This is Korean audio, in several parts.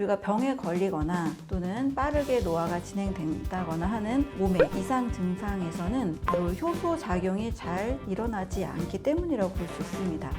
우리가 병에 걸리거나 또는 빠르게 노화가 진행된다거나 하는 몸의 이상 증상에서는 바로 효소 작용이 잘 일어나지 않기 때문이라고 볼 수 있습니다.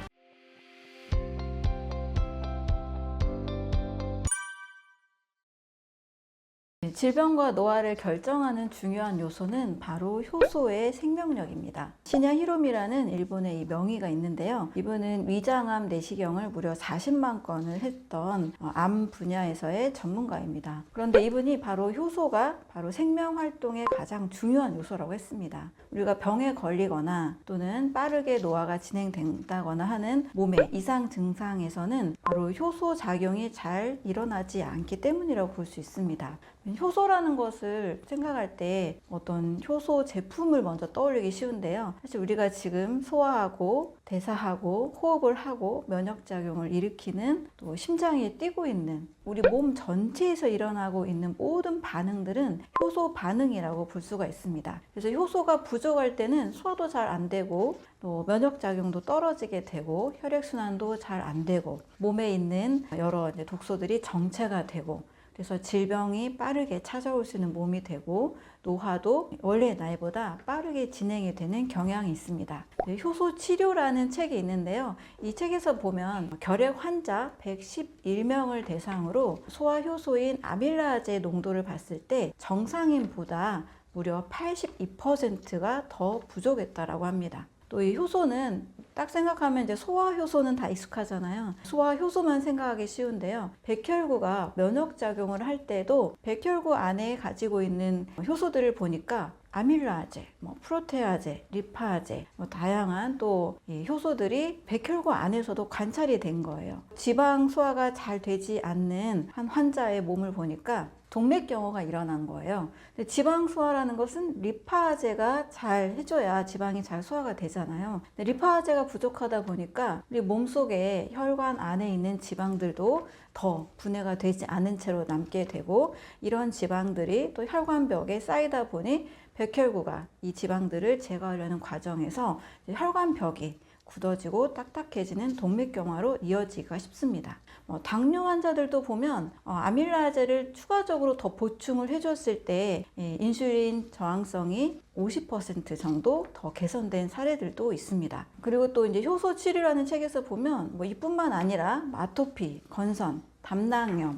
질병과 노화를 결정하는 중요한 요소는 바로 효소의 생명력입니다. 시냐 히로미라는 일본의 이 명의가 있는데요. 이분은 위장암 내시경을 무려 40만 건을 했던 암 분야에서의 전문가입니다. 그런데 이분이 바로 효소가 바로 생명 활동의 가장 중요한 요소라고 했습니다. 우리가 병에 걸리거나 또는 빠르게 노화가 진행된다거나 하는 몸의 이상 증상에서는 바로 효소 작용이 잘 일어나지 않기 때문이라고 볼 수 있습니다. 효소라는 것을 생각할 때 어떤 효소 제품을 먼저 떠올리기 쉬운데요. 사실 우리가 지금 소화하고 대사하고 호흡을 하고 면역작용을 일으키는 또 심장이 뛰고 있는 우리 몸 전체에서 일어나고 있는 모든 반응들은 효소 반응이라고 볼 수가 있습니다. 그래서 효소가 부족할 때는 소화도 잘 안 되고 또 면역작용도 떨어지게 되고 혈액순환도 잘 안 되고 몸에 있는 여러 독소들이 정체가 되고 그래서 질병이 빠르게 찾아올 수 있는 몸이 되고 노화도 원래의 나이보다 빠르게 진행이 되는 경향이 있습니다. 효소 치료라는 책이 있는데요. 이 책에서 보면 결핵 환자 111명을 대상으로 소화효소인 아밀라제 농도를 봤을 때 정상인보다 무려 82%가 더 부족했다라고 합니다. 또 이 효소는 딱 생각하면 이제 소화효소는 다 익숙하잖아요. 소화효소만 생각하기 쉬운데요. 백혈구가 면역작용을 할 때도 백혈구 안에 가지고 있는 효소들을 보니까 아밀라제, 프로테아제, 리파제, 다양한 또 이 효소들이 백혈구 안에서도 관찰이 된 거예요. 지방 소화가 잘 되지 않는 한 환자의 몸을 보니까 동맥경화가 일어난 거예요. 근데 지방 소화라는 것은 리파제가 잘 해줘야 지방이 잘 소화가 되잖아요. 근데 리파제가 부족하다 보니까 우리 몸속에 혈관 안에 있는 지방들도 더 분해가 되지 않은 채로 남게 되고 이런 지방들이 또 혈관벽에 쌓이다 보니 백혈구가 이 지방들을 제거하려는 과정에서 혈관벽이 굳어지고 딱딱해지는 동맥경화로 이어지기가 쉽습니다. 당뇨 환자들도 보면 아밀라제를 추가적으로 더 보충을 해줬을 때 인슐린 저항성이 50% 정도 더 개선된 사례들도 있습니다. 그리고 또 이제 효소 치료라는 책에서 보면 이뿐만 아니라 아토피, 건선, 담낭염,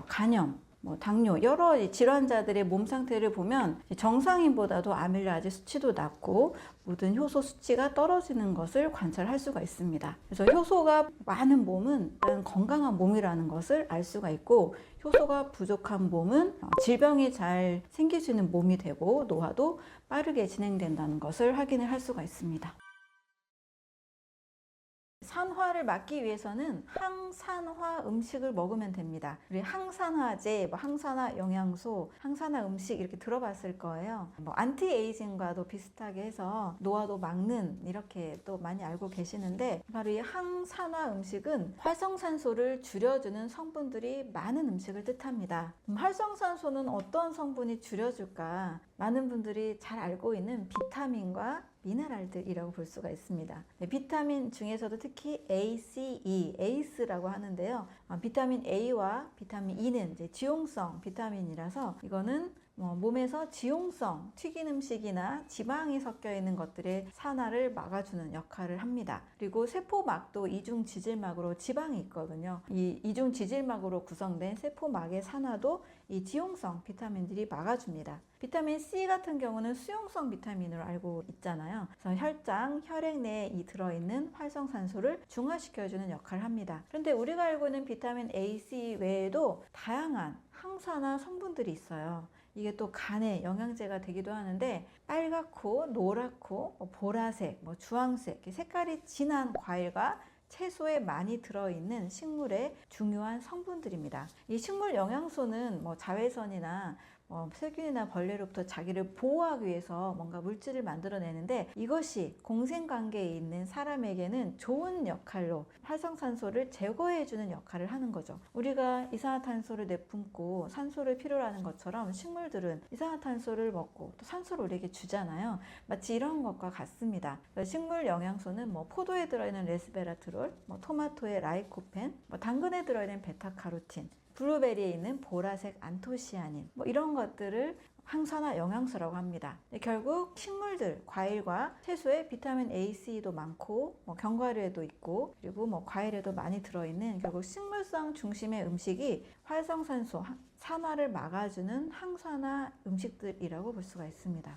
간염, 당뇨 여러 질환자들의 몸 상태를 보면 정상인보다도 아밀라제 수치도 낮고 모든 효소 수치가 떨어지는 것을 관찰할 수가 있습니다. 그래서 효소가 많은 몸은 일단 건강한 몸이라는 것을 알 수가 있고 효소가 부족한 몸은 질병이 잘 생길 수 있는 몸이 되고 노화도 빠르게 진행된다는 것을 확인을 할 수가 있습니다. 산화를 막기 위해서는 항산화 음식을 먹으면 됩니다. 우리 항산화제, 항산화 영양소, 항산화 음식 이렇게 들어봤을 거예요. 안티에이징과도 비슷하게 해서 노화도 막는 이렇게 또 많이 알고 계시는데 바로 이 항산화 음식은 활성산소를 줄여주는 성분들이 많은 음식을 뜻합니다. 활성산소는 어떤 성분이 줄여줄까? 많은 분들이 잘 알고 있는 비타민과 미네랄들이라고 볼 수가 있습니다. 비타민 중에서도 특히 A, C, E, ACE라고 하는데요. 비타민 A와 비타민 E는 이제 지용성 비타민이라서 이거는 몸에서 지용성 튀긴 음식이나 지방이 섞여 있는 것들의 산화를 막아주는 역할을 합니다. 그리고 세포막도 이중지질막으로 지방이 있거든요. 이 이중지질막으로 구성된 세포막의 산화도 이 지용성 비타민들이 막아줍니다. 비타민 C 같은 경우는 수용성 비타민으로 알고 있잖아요. 그래서 혈장, 혈액 내에 이 들어있는 활성산소를 중화시켜주는 역할을 합니다. 그런데 우리가 알고 있는 비타민 A, C 외에도 다양한 항산화 성분들이 있어요. 이게 또 간의 영양제가 되기도 하는데 빨갛고 노랗고 보라색, 주황색 색깔이 진한 과일과 채소에 많이 들어있는 식물의 중요한 성분들입니다. 이 식물 영양소는 자외선이나 세균이나 벌레로부터 자기를 보호하기 위해서 뭔가 물질을 만들어내는데 이것이 공생관계에 있는 사람에게는 좋은 역할로 활성산소를 제거해주는 역할을 하는 거죠. 우리가 이산화탄소를 내뿜고 산소를 필요로 하는 것처럼 식물들은 이산화탄소를 먹고 또 산소를 우리에게 주잖아요. 마치 이런 것과 같습니다. 식물 영양소는 포도에 들어있는 레스베라트롤, 토마토의 라이코펜, 당근에 들어있는 베타카로틴, 블루베리에 있는 보라색 안토시아닌, 뭐 이런 것들을 항산화 영양소라고 합니다. 결국 식물들, 과일과 채소에 비타민 A, C도 많고 견과류에도 있고 그리고 과일에도 많이 들어있는 결국 식물성 중심의 음식이 활성산소, 산화를 막아주는 항산화 음식들이라고 볼 수가 있습니다.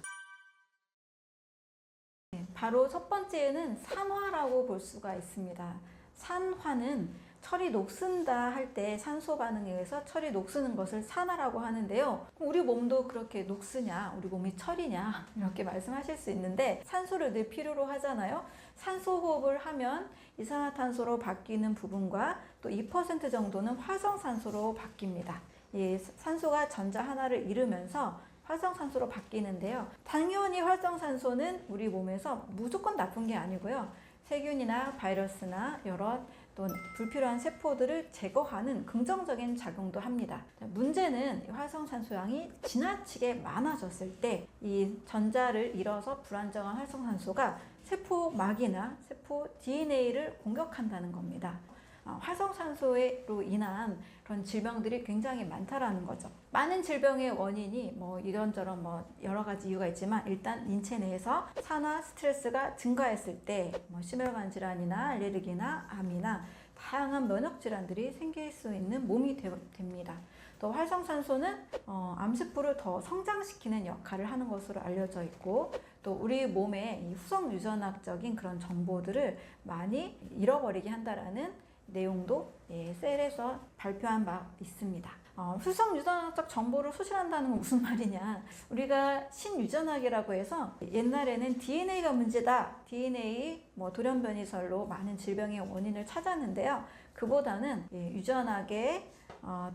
바로 첫 번째는 산화라고 볼 수가 있습니다. 산화는 철이 녹슨다 할 때 산소 반응에 의해서 철이 녹쓰는 것을 산화라고 하는데요. 우리 몸도 그렇게 녹쓰냐? 우리 몸이 철이냐? 이렇게 말씀하실 수 있는데 산소를 늘 필요로 하잖아요. 산소 호흡을 하면 이산화탄소로 바뀌는 부분과 또 2% 정도는 활성산소로 바뀝니다. 이 산소가 전자 하나를 이루면서 활성산소로 바뀌는데요. 당연히 활성산소는 우리 몸에서 무조건 나쁜 게 아니고요. 세균이나 바이러스나 여러 또 불필요한 세포들을 제거하는 긍정적인 작용도 합니다. 문제는 활성산소 양이 지나치게 많아졌을 때 이 전자를 잃어서 불안정한 활성산소가 세포막이나 세포 DNA를 공격한다는 겁니다. 활성산소로 인한 그런 질병들이 굉장히 많다라는 거죠. 많은 질병의 원인이 이런저런 여러 가지 이유가 있지만 일단 인체 내에서 산화 스트레스가 증가했을 때 심혈관 질환이나 알레르기나 암이나 다양한 면역 질환들이 생길 수 있는 몸이 됩니다. 또 활성산소는 암세포를 더 성장시키는 역할을 하는 것으로 알려져 있고 또 우리 몸의 이 후성 유전학적인 그런 정보들을 많이 잃어버리게 한다라는 내용도 셀에서 발표한 바 있습니다. 후성 유전학적 정보를 소실한다는 건 무슨 말이냐? 우리가 신유전학이라고 해서 옛날에는 DNA가 문제다. DNA 돌연변이설로 많은 질병의 원인을 찾았는데요. 그보다는 유전학의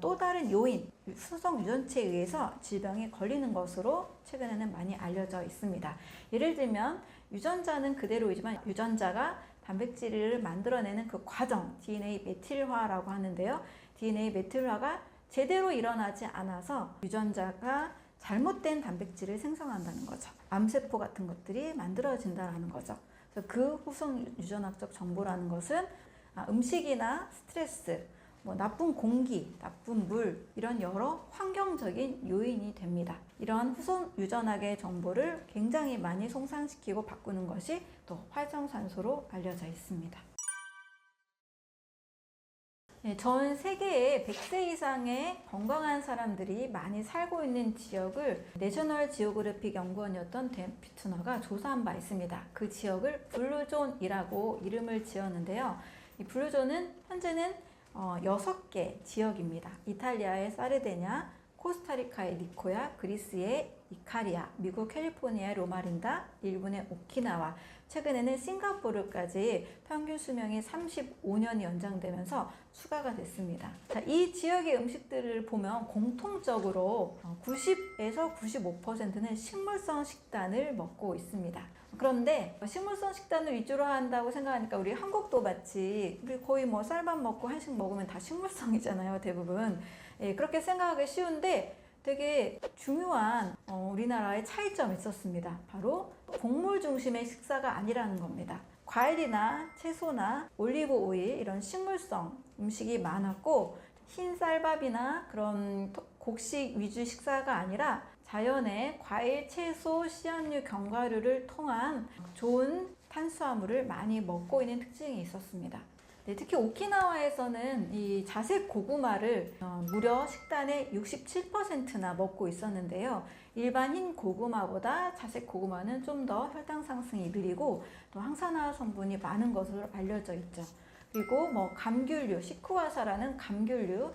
또 다른 요인, 수성 유전체에 의해서 질병에 걸리는 것으로 최근에는 많이 알려져 있습니다. 예를 들면 유전자는 그대로이지만 유전자가 단백질을 만들어내는 그 과정, DNA 메틸화라고 하는데요. DNA 메틸화가 제대로 일어나지 않아서 유전자가 잘못된 단백질을 생성한다는 거죠. 암세포 같은 것들이 만들어진다는 거죠. 그래서 그 후성 유전학적 정보라는 것은 음식이나 스트레스, 나쁜 공기, 나쁜 물 이런 여러 환경적인 요인이 됩니다. 이러한 후성 유전학의 정보를 굉장히 많이 손상시키고 바꾸는 것이 또 활성산소로 알려져 있습니다. 전 세계에 100세 이상의 건강한 사람들이 많이 살고 있는 지역을 내셔널 지오그래픽 연구원이었던 댄 피투너가 조사한 바 있습니다. 그 지역을 블루존이라고 이름을 지었는데요. 이 블루존은 현재는 6개 지역입니다. 이탈리아의 사르데냐, 코스타리카의 니코야, 그리스의 이카리아, 미국 캘리포니아의 로마린다, 일본의 오키나와, 최근에는 싱가포르까지 평균 수명이 35년이 연장되면서 추가가 됐습니다. 자, 이 지역의 음식들을 보면 공통적으로 90에서 95%는 식물성 식단을 먹고 있습니다. 그런데 식물성 식단을 위주로 한다고 생각하니까 우리 한국도 마치 우리 거의 쌀밥 먹고 한식 먹으면 다 식물성이잖아요, 대부분. 그렇게 생각하기 쉬운데 되게 중요한 우리나라의 차이점이 있었습니다. 바로 곡물 중심의 식사가 아니라는 겁니다. 과일이나 채소나 올리브 오일 이런 식물성 음식이 많았고 흰 쌀밥이나 그런 곡식 위주 식사가 아니라 자연의 과일, 채소, 씨앗류, 견과류를 통한 좋은 탄수화물을 많이 먹고 있는 특징이 있었습니다. 특히 오키나와에서는 이 자색 고구마를 무려 식단의 67%나 먹고 있었는데요. 일반 흰 고구마보다 자색 고구마는 좀 더 혈당 상승이 느리고 또 항산화 성분이 많은 것으로 알려져 있죠. 그리고 감귤류, 시쿠와사라는 감귤류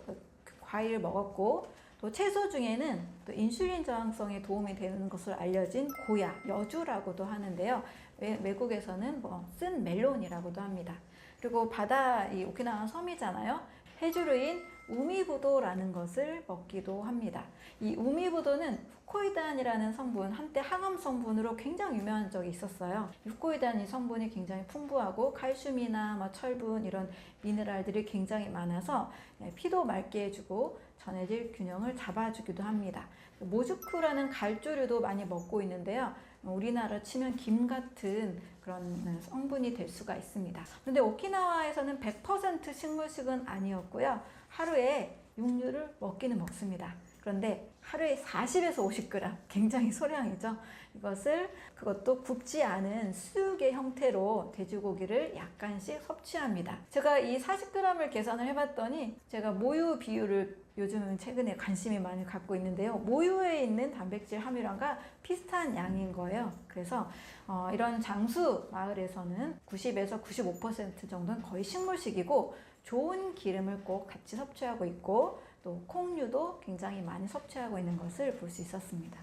과일을 먹었고 또 채소 중에는 또 인슐린 저항성에 도움이 되는 것으로 알려진 고야, 여주라고도 하는데요. 외국에서는 쓴 멜론이라고도 합니다. 그리고 바다, 이 오키나와 섬이잖아요. 해주류인 우미부도라는 것을 먹기도 합니다. 이 우미부도는 후코이단이라는 성분, 한때 항암 성분으로 굉장히 유명한 적이 있었어요. 후코이단 이 성분이 굉장히 풍부하고 칼슘이나 철분 이런 미네랄들이 굉장히 많아서 피도 맑게 해주고 전해질 균형을 잡아주기도 합니다. 모주쿠라는 갈조류도 많이 먹고 있는데요. 우리나라 치면 김 같은 그런 성분이 될 수가 있습니다. 그런데 오키나와에서는 100% 식물식은 아니었고요. 하루에 육류를 먹기는 먹습니다. 그런데 하루에 40에서 50g, 굉장히 소량이죠. 그것도 굽지 않은 수육의 형태로 돼지고기를 약간씩 섭취합니다. 제가 이 40g을 계산을 해봤더니 제가 모유 비율을 요즘 최근에 관심이 많이 갖고 있는데요. 모유에 있는 단백질 함유량과 비슷한 양인 거예요. 그래서 이런 장수 마을에서는 90에서 95% 정도는 거의 식물식이고 좋은 기름을 꼭 같이 섭취하고 있고 또 콩류도 굉장히 많이 섭취하고 있는 것을 볼 수 있었습니다.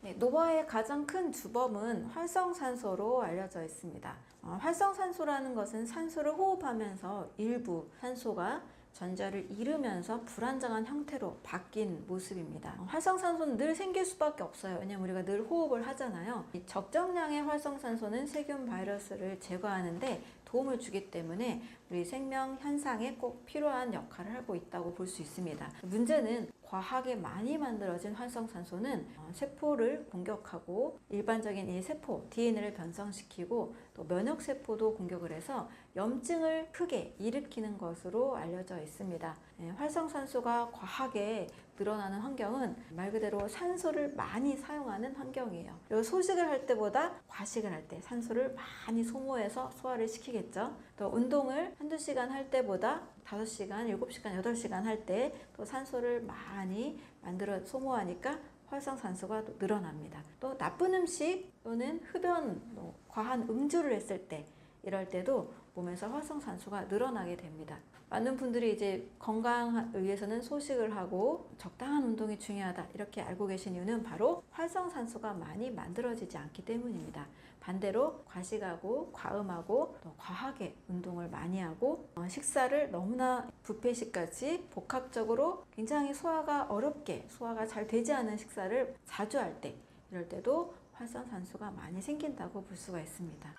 네, 노바의 가장 큰 주범은 활성산소로 알려져 있습니다. 활성산소라는 것은 산소를 호흡하면서 일부 산소가 전자를 잃으면서 불안정한 형태로 바뀐 모습입니다. 활성산소는 늘 생길 수밖에 없어요. 왜냐하면 우리가 늘 호흡을 하잖아요. 이 적정량의 활성산소는 세균 바이러스를 제거하는데 도움을 주기 때문에 우리 생명 현상에 꼭 필요한 역할을 하고 있다고 볼 수 있습니다. 문제는 과하게 많이 만들어진 활성산소는 세포를 공격하고 일반적인 이 세포 DNA를 변성시키고 또 면역세포도 공격을 해서 염증을 크게 일으키는 것으로 알려져 있습니다. 활성산소가 과하게 늘어나는 환경은 말 그대로 산소를 많이 사용하는 환경이에요. 그리고 소식을 할 때보다 과식을 할 때 산소를 많이 소모해서 소화를 시키겠죠. 또 운동을 한두 시간 할 때보다 5시간, 7시간, 8시간 할 때 또 산소를 많이 만들어 소모하니까 활성산소가 또 늘어납니다. 또 나쁜 음식 또는 흡연, 과한 음주를 했을 때 이럴 때도 몸에서 활성산소가 늘어나게 됩니다. 많은 분들이 이제 건강을 위해서는 소식을 하고 적당한 운동이 중요하다 이렇게 알고 계신 이유는 바로 활성산소가 많이 만들어지지 않기 때문입니다. 반대로 과식하고 과음하고 또 과하게 운동을 많이 하고 식사를 너무나 뷔페식까지 복합적으로 굉장히 소화가 어렵게 소화가 잘 되지 않은 식사를 자주 할 때 이럴 때도 활성산소가 많이 생긴다고 볼 수가 있습니다.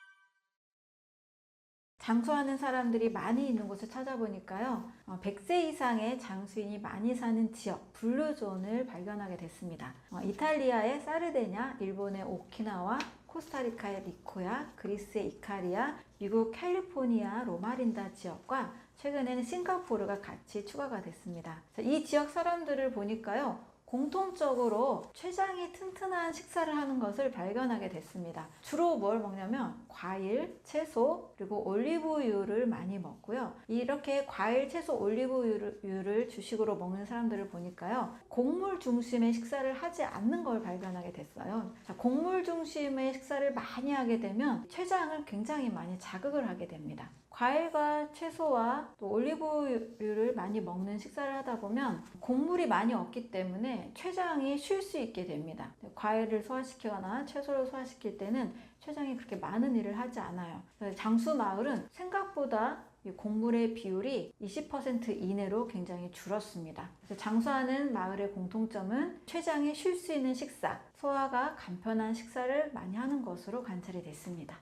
장수하는 사람들이 많이 있는 곳을 찾아보니까요. 100세 이상의 장수인이 많이 사는 지역, 블루존을 발견하게 됐습니다. 이탈리아의 사르데냐, 일본의 오키나와, 코스타리카의 니코야, 그리스의 이카리아, 미국 캘리포니아 로마린다 지역과 최근에는 싱가포르가 같이 추가가 됐습니다. 이 지역 사람들을 보니까요. 공통적으로 췌장이 튼튼한 식사를 하는 것을 발견하게 됐습니다. 주로 뭘 먹냐면 과일, 채소, 그리고 올리브유를 많이 먹고요. 이렇게 과일, 채소, 올리브유를 주식으로 먹는 사람들을 보니까요. 곡물 중심의 식사를 하지 않는 걸 발견하게 됐어요. 자, 곡물 중심의 식사를 많이 하게 되면 췌장을 굉장히 많이 자극을 하게 됩니다. 과일과 채소와 또 올리브유를 많이 먹는 식사를 하다 보면 곡물이 많이 없기 때문에 췌장이 쉴 수 있게 됩니다. 과일을 소화시키거나 채소를 소화시킬 때는 췌장이 그렇게 많은 일을 하지 않아요. 장수 마을은 생각보다 곡물의 비율이 20% 이내로 굉장히 줄었습니다. 그래서 장수하는 마을의 공통점은 췌장이 쉴 수 있는 식사, 소화가 간편한 식사를 많이 하는 것으로 관찰이 됐습니다.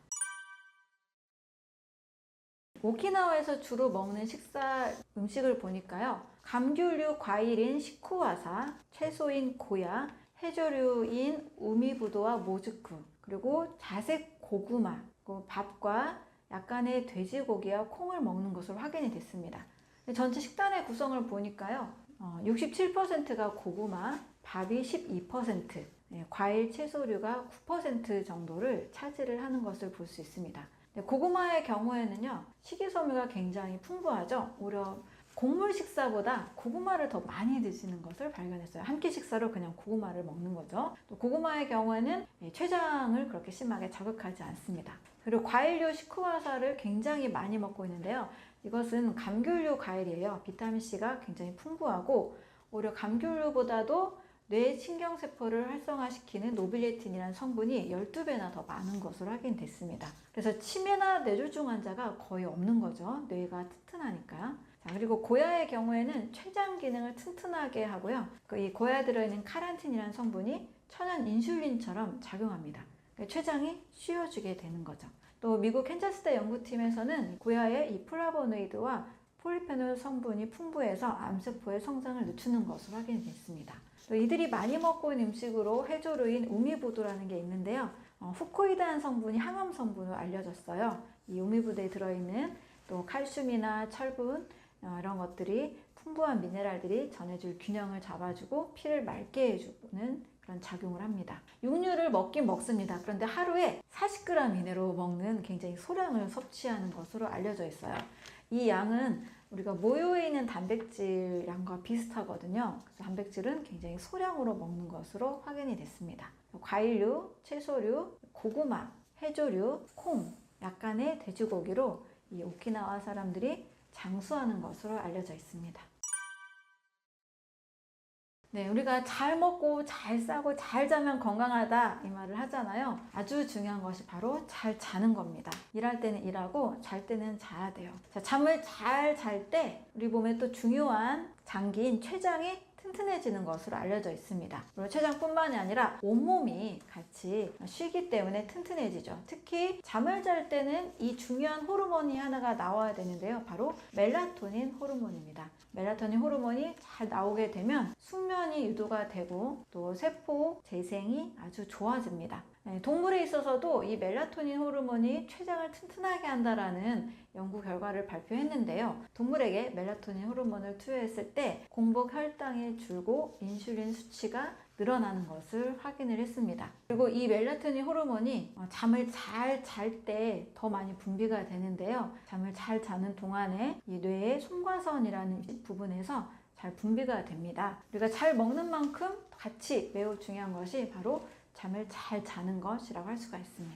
오키나와에서 주로 먹는 음식을 보니까요. 감귤류 과일인 시쿠와사, 채소인 고야, 해조류인 우미부도와 모즈쿠, 그리고 자색 고구마, 밥과 약간의 돼지고기와 콩을 먹는 것으로 확인이 됐습니다. 전체 식단의 구성을 보니까요. 67%가 고구마, 밥이 12%, 과일, 채소류가 9% 정도를 차지를 하는 것을 볼 수 있습니다. 고구마의 경우에는요, 식이섬유가 굉장히 풍부하죠. 오히려 곡물 식사보다 고구마를 더 많이 드시는 것을 발견했어요. 한 끼 식사로 그냥 고구마를 먹는 거죠. 또 고구마의 경우에는 췌장을 그렇게 심하게 자극하지 않습니다. 그리고 과일류 시쿠와사를 굉장히 많이 먹고 있는데요. 이것은 감귤류 과일이에요. 비타민C가 굉장히 풍부하고 오히려 감귤류보다도 뇌 신경세포를 활성화시키는 노빌레틴이라는 성분이 12배나 더 많은 것으로 확인됐습니다. 그래서 치매나 뇌졸중 환자가 거의 없는 거죠. 뇌가 튼튼하니까. 자, 그리고 고야의 경우에는 췌장 기능을 튼튼하게 하고요. 이 고야에 들어있는 카란틴이라는 성분이 천연 인슐린처럼 작용합니다. 그러니까 췌장이 쉬어지게 되는 거죠. 또 미국 캔자스대 연구팀에서는 고야의 이 플라보노이드와 폴리페놀 성분이 풍부해서 암세포의 성장을 늦추는 것으로 확인됐습니다. 또 이들이 많이 먹고 있는 음식으로 해조류인 우미부도라는 게 있는데요. 후코이드한 성분이 항암 성분으로 알려졌어요. 이 우미부도에 들어있는 또 칼슘이나 철분 이런 것들이 풍부한 미네랄들이 전해질 균형을 잡아주고 피를 맑게 해주는 그런 작용을 합니다. 육류를 먹긴 먹습니다. 그런데 하루에 40g 이내로 먹는 굉장히 소량을 섭취하는 것으로 알려져 있어요. 이 양은 우리가 모유에 있는 단백질 양과 비슷하거든요. 그래서 단백질은 굉장히 소량으로 먹는 것으로 확인이 됐습니다. 과일류, 채소류, 고구마, 해조류, 콩, 약간의 돼지고기로 이 오키나와 사람들이 장수하는 것으로 알려져 있습니다. 네, 우리가 잘 먹고 잘 싸고 잘 자면 건강하다 이 말을 하잖아요. 아주 중요한 것이 바로 잘 자는 겁니다. 일할 때는 일하고 잘 때는 자야 돼요. 자, 잠을 잘 잘 때 우리 몸에 또 중요한 장기인 췌장이 튼튼해지는 것으로 알려져 있습니다. 그리고 췌장뿐만이 아니라 온몸이 같이 쉬기 때문에 튼튼해지죠. 특히 잠을 잘 때는 이 중요한 호르몬이 하나가 나와야 되는데요. 바로 멜라토닌 호르몬입니다. 멜라토닌 호르몬이 잘 나오게 되면 숙면이 유도가 되고 또 세포 재생이 아주 좋아집니다. 동물에 있어서도 이 멜라토닌 호르몬이 췌장을 튼튼하게 한다라는 연구 결과를 발표했는데요. 동물에게 멜라토닌 호르몬을 투여했을 때 공복 혈당이 줄고 인슐린 수치가 늘어나는 것을 확인을 했습니다. 그리고 이 멜라토닌 호르몬이 잠을 잘 잘 때 더 많이 분비가 되는데요. 잠을 잘 자는 동안에 이 뇌의 송과선이라는 부분에서 잘 분비가 됩니다. 우리가 잘 먹는 만큼 같이 매우 중요한 것이 바로 잠을 잘 자는 것이라고 할 수가 있습니다.